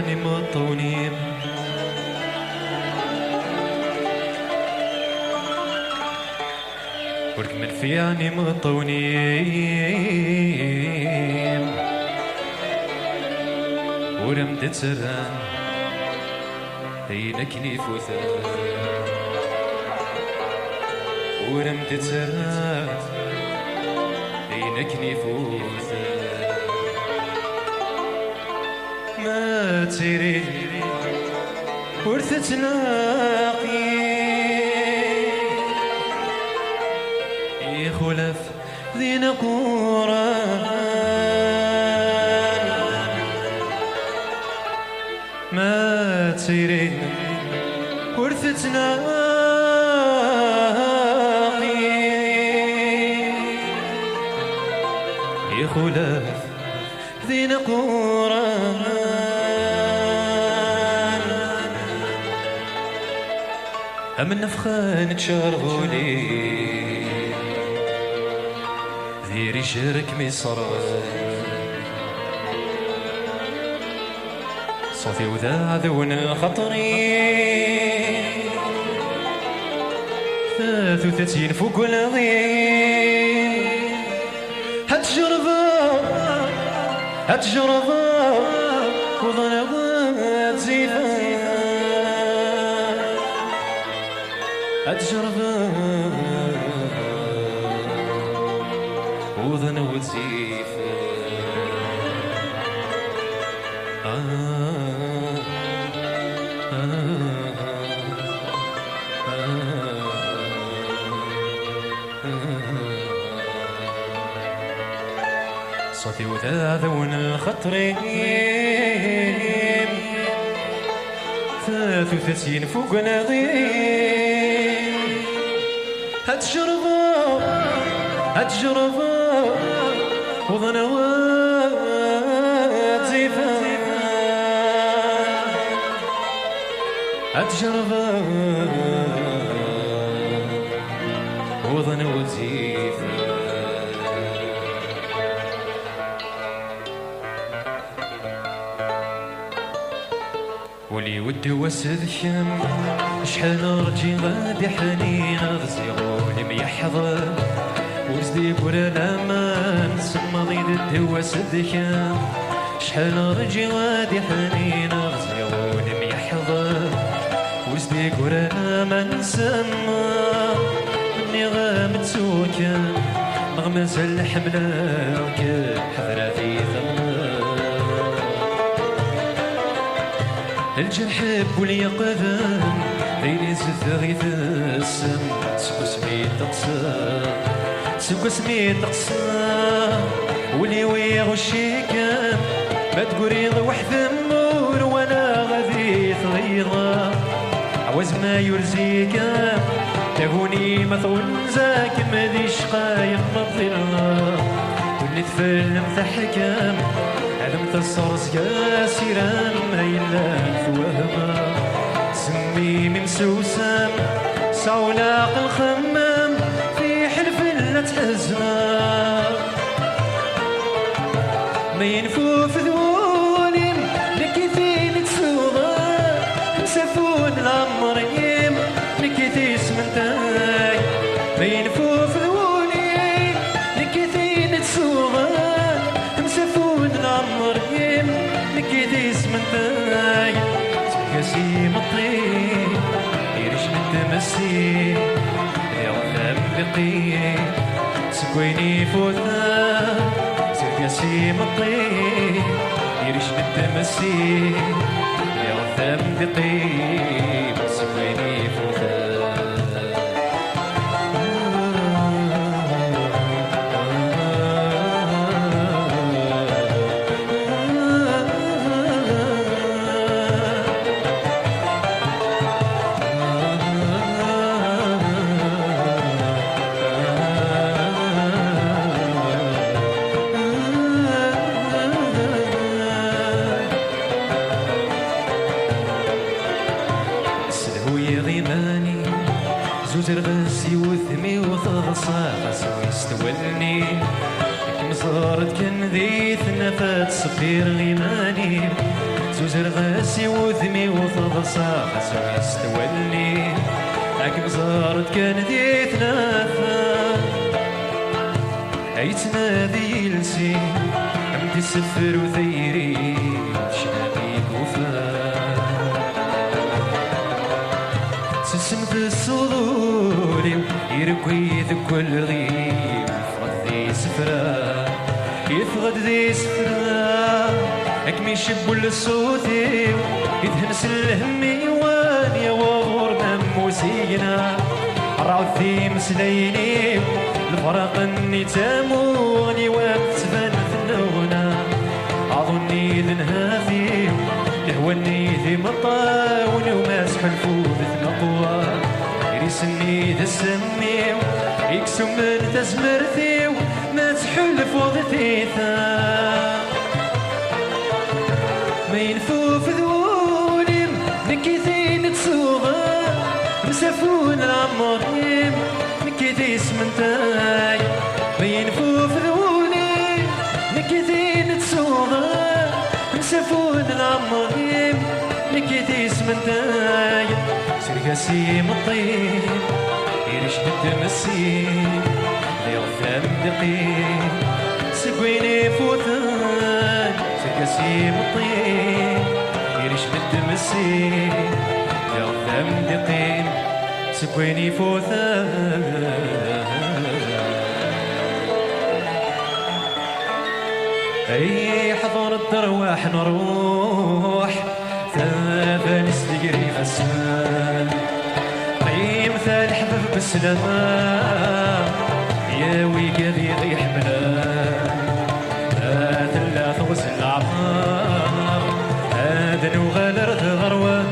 فياني مطوني ورك من فياني مطوني ورم تتسران هينكني فوثان ورم تتسران هينكني فوثان ما تريد ورث تلاقي يخلف ذي نقوران ما تريد ورث تلاقي يخلف ذي نقوران أم النفخان تشارغولي ذيري شرك مصر صوتي وذا ذون الخطري 33 فوق العظيم هتجربة وضنبات زيفان هتجربة وضنبات زيفان صوتي وذا ذون الخطرين 33 فوق العظيم هتجربة وضنوات زيفان هتجربة وضنوات زيفان ولي ودي وسذكم شحال رجي غادي حنين غزيغولي ميحضر وزدي برا الامان سما ضيد الدوا سذكم شحال رجي غادي حنين غزيغولي ميحضر وزدي برا الامان سما مني غامت سوكا مغمز الحملة وكل حضرة في ثمار الجرح واليقظان غير زثغي في السم سكو سميت تقصى ولي ويغشيك ما تقريض وحد النور ولا غادي ثغيضة عوز ما يرزيك تهوني مثول زاك ما ذي شقايق مضلة واللي تفلم تحكم عدم تصرص كاسرا ما يلا فوهما سمي من سوسام سولاق الخمام في حلف لا تحزنا ما ينفوف ذولي لكيثين تسوغا مسافون العمرين لكيثيس من تاي ما ينفوف ذولي لكيثين تسوغا مسافون العمرين لكيثيس من تاي سكاسي مطي يرش نتمسي يا وثام بقي سكويني فوثا سكاسي مطي يرش نتمسي يا وثام بقي سكويني فوثا زوجر غاسي وثمي وثغصا خاصو يستولني كم صارت كان ذي ثنفات صفير غيماني زوزر غاسي وذمي وتضصا خاصو يستولني عقب زارت كان ذي ثلاثة يتنادي يلسي عمدي السفر وثيري شنابي كوفا تسمت الصدور يركوي كل غيب يفغد ذي سفرة يفغد ذي سفرة اكمي يشبو للصوتي يدهنس الهمي واني وغور موسينا راعو ذي مسليني الفرق اني تاموني وابتبان ثنونا اظني ذنهافي يهوني ذي مطاوني وماسح الفوذ ثنقوى يرسني ذا السميو يكسو من تزمرثيو ما تحل فوضتي ما ينفوف ذوليم نكيثين تسوغا مسافون العمريم نكيثي اسمنتاي ما ينفوف ذوليم نكيثين تسوغا مسافون العمريم نكيثي اسمنتاي سرقاسي مطيب يرشد مسيب ليغفام دقيق سقويني فوثان سرقاسي مطيب يرشد مسيب ليغفام دقيق سقويني فوثان اي حضر الدرواح نروح ثابا نستقري فسان قيم ثال حبب بالسلامة يا ويقاذي غي حملان هذا لا ثوس العمار هذا نوغالر غروان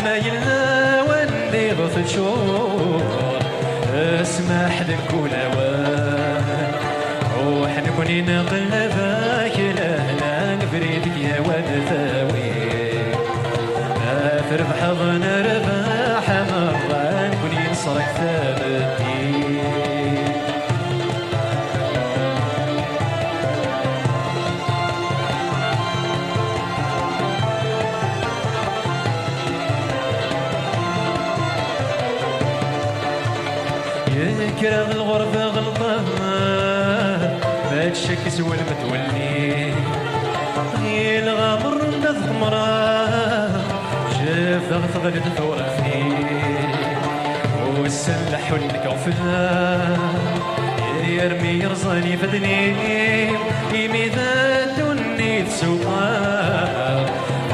ما يلنا وندي غث شور اسمح لك ولوان روح نكوني نقلبك لهنا نفريدك يا واد ثاوي تربح ظن رباح مرة نكوني نصرك ثابتي يكره الغربة غلطة ما تشكس والمتولي طغي الغامر ندذ مراه شاف ضغط الثورة فيه والسلح والكوفة يرمي يرزاني فدني يميذا دوني تسوقا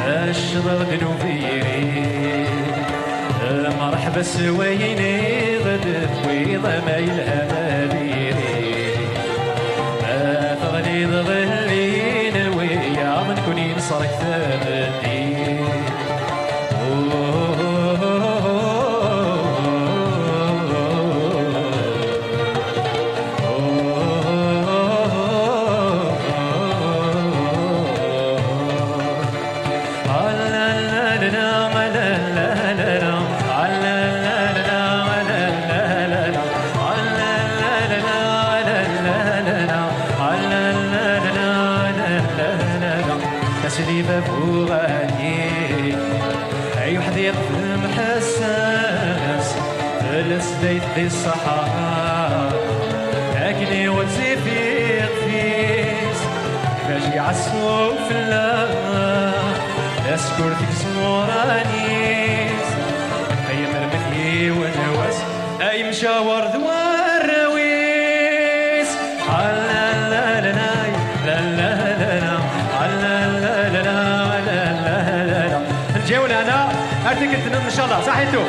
الشضر دنوفيري مرحبا سويني غد بويضة ما يلها ماليري ثغلي ظلين ويا نكوني نصرك ثابتي سلي بابوغاني اي وحد يقدم حساس ثلث بيت ذي الصحاب اكلي وتزي في قفيس باجي عالسوق في الله اسكر فيك سمورانيس اي مرمثي ونواس اي مشاور ذوار رويس لا لا لا لا لا لا جاونا انا ارتكت ان شاء الله صحيتو